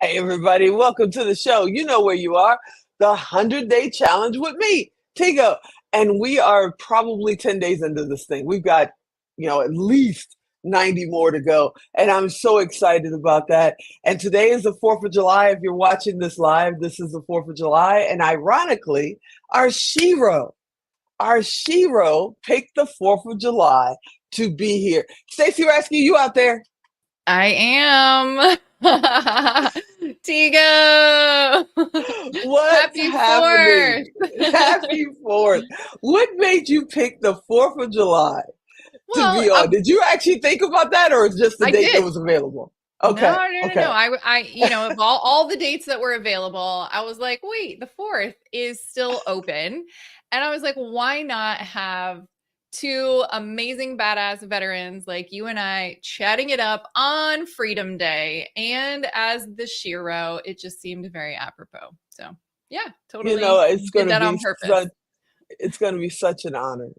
Hey, everybody, welcome to the show. You know where you are, the 100-Day Challenge with me, Tigo. And we are probably 10 days into this thing. We've got, at least 90 more to go. And I'm so excited about that. And today is the 4th of July. If you're watching this live, this is the 4th of July. And ironically, our Shiro picked the 4th of July to be here. Stacy Raske, you out there? I am. Tigo. What's Happy happening? 4th. Happy 4th. What made you pick the 4th of July to Well, be on? Did you actually think about that, or is just the I date that did. was available? No, Okay, no, no, no. okay. Of all the dates that were available, I was like, wait, the 4th is still open. And I was like, why not have two amazing badass veterans like you and I chatting it up on Freedom Day? And as the Shiro, it just seemed very apropos. So yeah, totally It's did gonna that be on purpose. such it's gonna be such an honor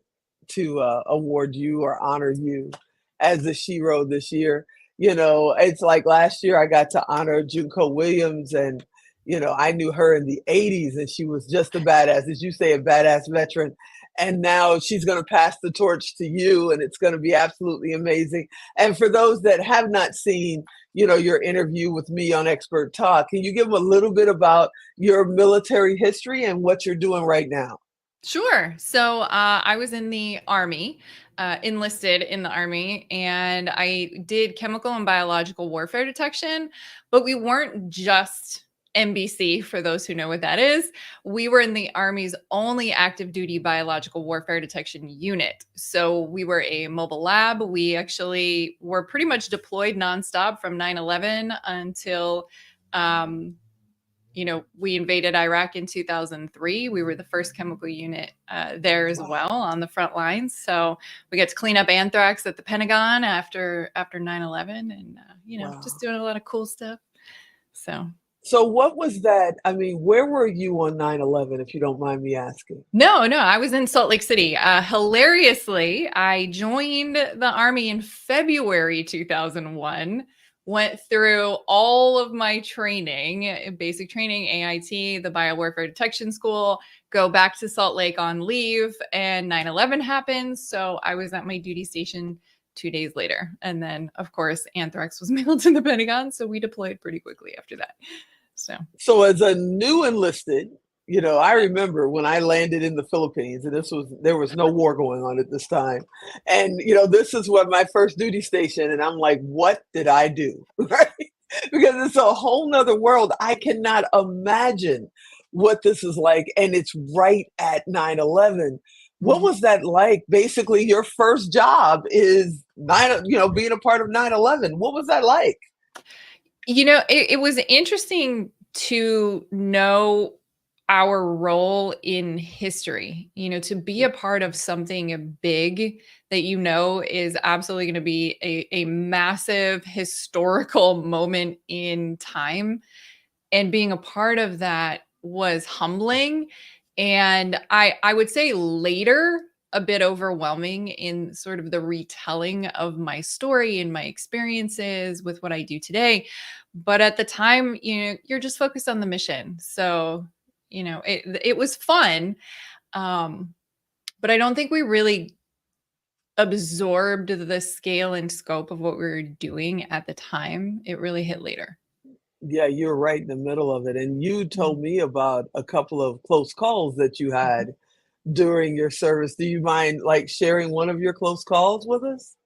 to award you or honor you as the Shiro this year. It's like last year I got to honor Junko Williams, and I knew her in the '80s, and she was just a badass, as you say, a badass veteran. And now she's going to pass the torch to you, and it's going to be absolutely amazing. And for those that have not seen, your interview with me on Expert Talk, can you give them a little bit about your military history and what you're doing right now? Sure. So I was in the Army, enlisted in the Army, and I did chemical and biological warfare detection. But we weren't just MBC, for those who know what that is. We were in the Army's only active duty biological warfare detection unit. So we were a mobile lab. We actually were pretty much deployed nonstop from 9/11 until. We invaded Iraq in 2003. We were the first chemical unit there as Wow. well on the front lines. So we got to clean up anthrax at the Pentagon after 9/11, and just Wow. doing a lot of cool stuff. So So what was that? I mean, where were you on 9/11, if you don't mind me asking? no, I was in Salt Lake City. Hilariously, I joined the Army in February 2001. Went through all of my training, basic training, AIT, the biowarfare detection school, go back to Salt Lake on leave, and 9/11 happened. So I was at my duty station 2 days later. And then, of course, anthrax was mailed to the Pentagon. So we deployed pretty quickly after that. So, So as a new enlisted, I remember when I landed in the Philippines, and there was no war going on at this time. And this is what my first duty station, and I'm like, what did I do? Right? Because it's a whole nother world. I cannot imagine what this is like. And it's right at 9/11. What mhm. was that like? Basically, your first job is being a part of 9/11. What was that like? It was interesting to know our role in history, to be a part of something big that is absolutely going to be a massive historical moment in time. And being a part of that was humbling. And I would say later, a bit overwhelming in sort of the retelling of my story and my experiences with what I do today. But at the time, you're just focused on the mission. So, it was fun. Um, but I don't think we really absorbed the scale and scope of what we were doing at the time. It really hit later. Yeah, you're right in the middle of it. And you Mhm. told me about a couple of close calls that you Mhm. had during your service. Do you mind like sharing one of your close calls with us?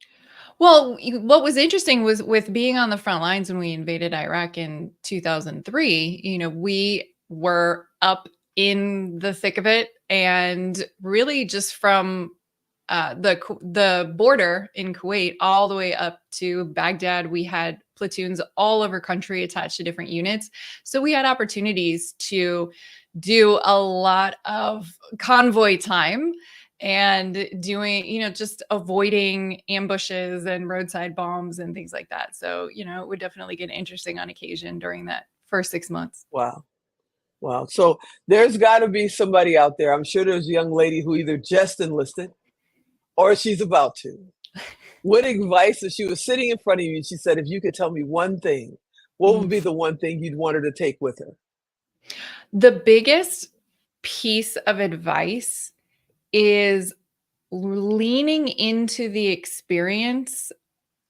Well, what was interesting was with being on the front lines when we invaded Iraq in 2003, we were up in the thick of it, and really just from the border in Kuwait all the way up to Baghdad, we had platoons all over country attached to different units. So we had opportunities to do a lot of convoy time and doing, just avoiding ambushes and roadside bombs and things like that. So, it would definitely get interesting on occasion during that first 6 months. Wow. Wow. So there's got to be somebody out there. I'm sure there's a young lady who either just enlisted or she's about to. What advice, if she was sitting in front of you and she said, if you could tell me one thing, What would Mm. be the one thing you'd want her to take with her? The biggest piece of advice is leaning into the experience,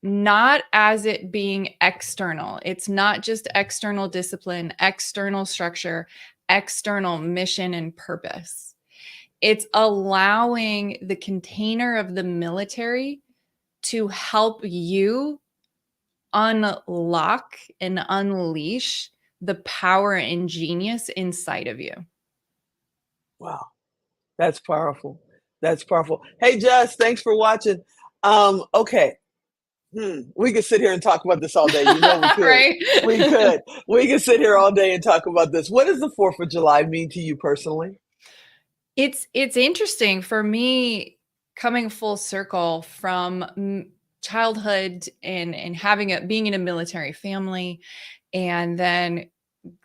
not as it being external. It's not just external discipline, external structure, external mission and purpose. It's allowing the container of the military to help you unlock and unleash the power and genius inside of you. Wow, that's powerful. That's powerful. Hey, Jess, thanks for watching. Okay. We could sit here and talk about this all day. You know we could. Right? We could. We could sit here all day and talk about this. What does the 4th of July mean to you personally? It's interesting for me coming full circle from childhood and having a being in a military family, and then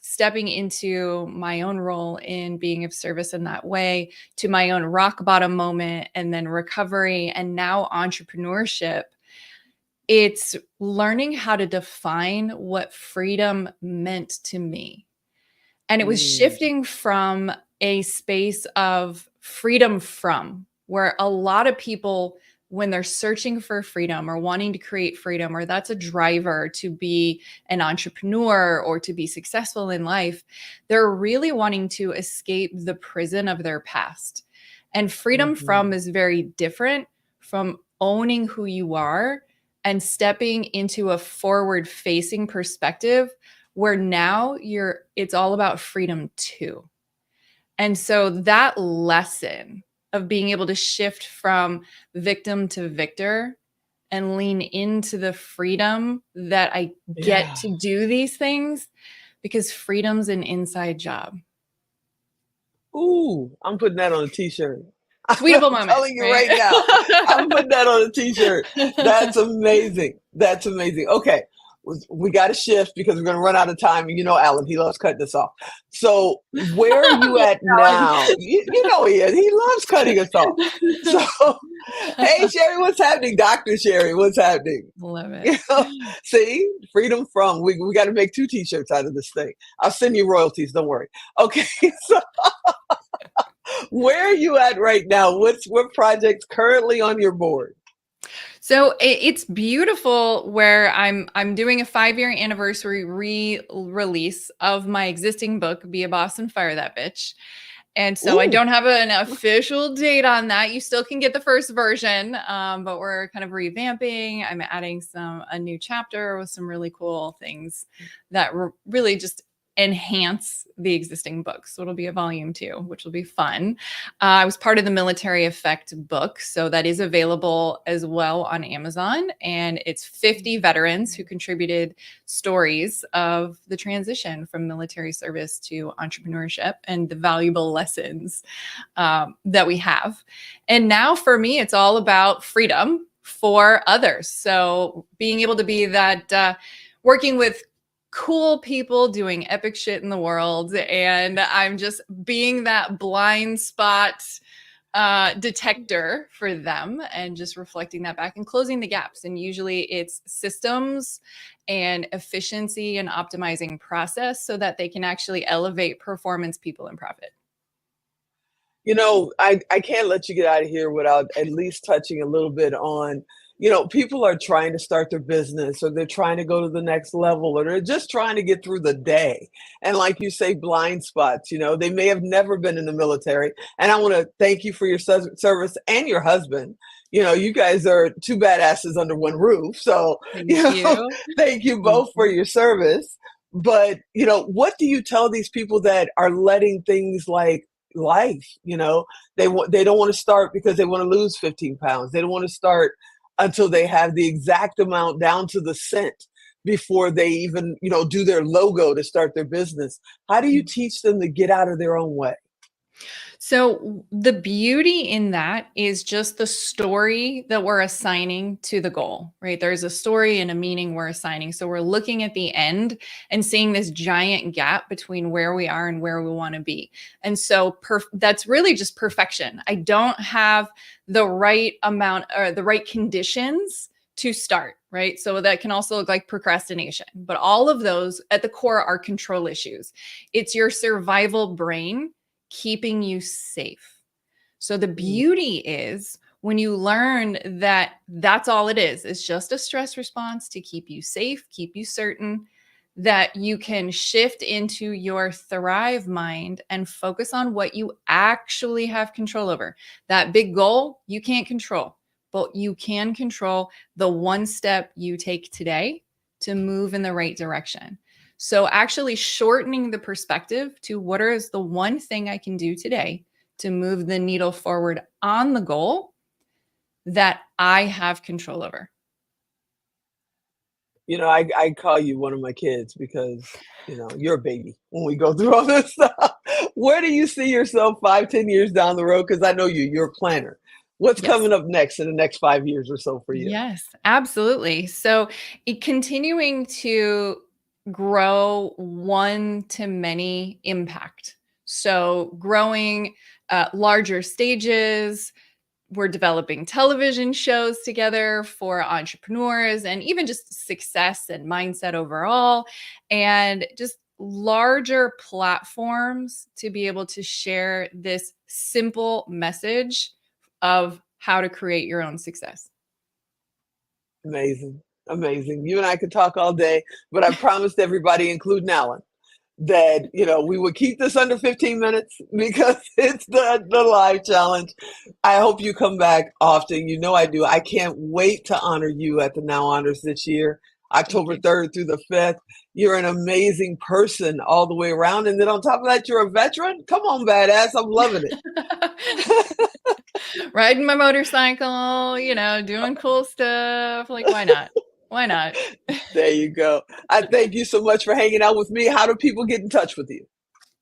stepping into my own role in being of service in that way, to my own rock bottom moment, and then recovery, and now entrepreneurship. It's learning how to define what freedom meant to me. And it was Mm, shifting from a space of freedom from, where a lot of people, when they're searching for freedom or wanting to create freedom, or that's a driver to be an entrepreneur or to be successful in life, they're really wanting to escape the prison of their past. And freedom from mhm. is very different from owning who you are and stepping into a forward facing perspective where now it's all about freedom too. And so that lesson of being able to shift from victim to victor and lean into the freedom that I get Yeah. to do these things, because freedom's an inside job. Ooh, I'm putting that on a t-shirt. I'm Tweetable moment, telling you right? right now. I'm putting that on a t-shirt. That's amazing. That's amazing. Okay. We got to shift because we're going to run out of time. And you know, Alan, he loves cutting us off. So where are you at now? You know he is. He loves cutting us off. So, hey, Sherry, what's happening? Dr. Sherry, what's happening? Love You it. know, see, freedom from. We got to make 2 t-shirts out of this thing. I'll send you royalties. Don't worry. Okay. So where are you at right now? What projects currently on your board? So it's beautiful where I'm doing a 5-year anniversary re-release of my existing book, Be a Boss and Fire That Bitch. And so I Ooh, don't have an official date on that. You still can get the first version, but we're kind of revamping. I'm adding a new chapter with some really cool things that really just enhance the existing book. So it'll be a volume 2, which will be fun. I was part of the Military Effect book, so that is available as well on Amazon. And it's 50 veterans who contributed stories of the transition from military service to entrepreneurship and the valuable lessons that we have. And now for me, it's all about freedom for others. So being able to be that, working with cool people doing epic shit in the world, and I'm just being that blind spot detector for them and just reflecting that back and closing the gaps. And usually it's systems and efficiency and optimizing process so that they can actually elevate performance, people, and profit. you know, I can't let you get out of here without at least touching a little bit on, people are trying to start their business or they're trying to go to the next level or they're just trying to get through the day. And like you say, blind spots, they may have never been in the military. And I want to thank you for your service and your husband. You guys are 2 badasses under one roof. So, Thank you. thank you Thank both for you. your service. But, what do you tell these people that are letting things like life, they don't want to start because they want to lose 15 pounds. They don't want to start until they have the exact amount down to the cent before they even, do their logo to start their business. How do you teach them to get out of their own way? So the beauty in that is just the story that we're assigning to the goal, right? There's a story and a meaning we're assigning. So we're looking at the end and seeing this giant gap between where we are and where we want to be. And so that's really just perfection. I don't have the right amount or the right conditions to start, right? So that can also look like procrastination. But all of those at the core are control issues. It's your survival brain keeping you safe. So the Mm. beauty is when you learn that that's all it is, it's just a stress response to keep you safe, keep you certain, that you can shift into your thrive mind and focus on what you actually have control over. That big goal you can't control, but you can control the one step you take today to move in the right direction. So actually shortening the perspective to what is the one thing I can do today to move the needle forward on the goal that I have control over. You know, I call you one of my kids because, you're a baby when we go through all this stuff. Where do you see yourself 5, 10 years down the road? Because I know you're a planner. What's Yes. coming up next in the next 5 years or so for you? Yes, absolutely. So continuing to grow one to many impact. So growing larger stages, we're developing television shows together for entrepreneurs and even just success and mindset overall, and just larger platforms to be able to share this simple message of how to create your own success. Amazing. Amazing. You and I could talk all day, but I promised everybody, including Alan, that we would keep this under 15 minutes because it's the live challenge. I hope you come back often. You know I do. I can't wait to honor you at the Now Honors this year, Thank October you. 3rd through the 5th. You're an amazing person all the way around. And then on top of that, you're a veteran. Come on, badass. I'm loving it. Riding my motorcycle, doing cool stuff. Like, why not? Why not? There you go. I thank you so much for hanging out with me. How do people get in touch with you?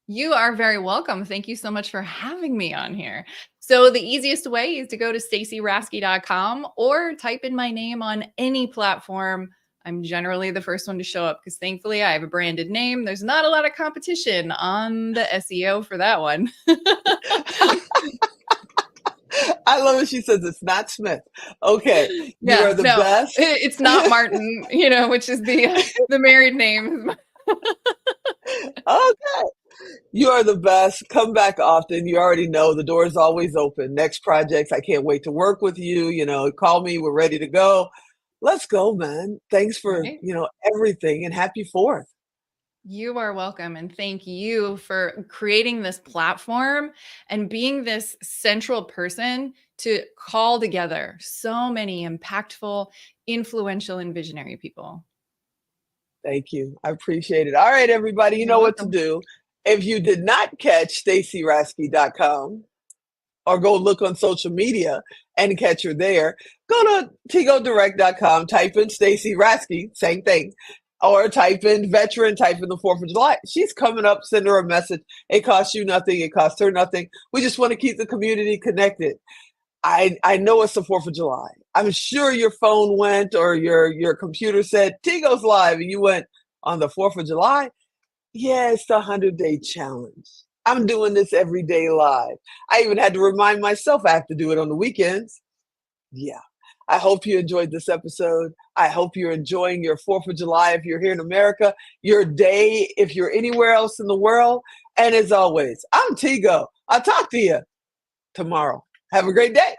You are very welcome. Thank you so much for having me on here. So the easiest way is to go to stacyraske.com or type in my name on any platform. I'm generally the first one to show up because thankfully I have a branded name. There's not a lot of competition on the SEO for that one. I love it. She says it's not Smith. Okay, you Yeah, are the no, best. it's not Martin, which is the married name. Okay, you are the best. Come back often. You already know the door is always open. Next projects, I can't wait to work with you. Call me. We're ready to go. Let's go, man. Thanks for Right? everything, and happy Fourth. You are welcome. And thank you for creating this platform and being this central person to call together so many impactful, influential, and visionary people. Thank you. I appreciate it. All right, everybody. You You're know what to welcome. do. If you did not catch stacyraske.com, or go look on social media and catch her there. Go to tigodirect.com, type in Stacy Raske, same thing, or type in veteran, type in the 4th of July. She's coming up, send her a message. It costs you nothing, it costs her nothing. We just want to keep the community connected. I know it's the 4th of July. I'm sure your phone went or your computer said, Tigo's live, and you went on the 4th of July. Yeah, it's the 100-day challenge. I'm doing this every day live. I even had to remind myself I have to do it on the weekends. Yeah. I hope you enjoyed this episode. I hope you're enjoying your 4th of July if you're here in America, your day if you're anywhere else in the world. And as always, I'm Tigo. I'll talk to you tomorrow. Have a great day.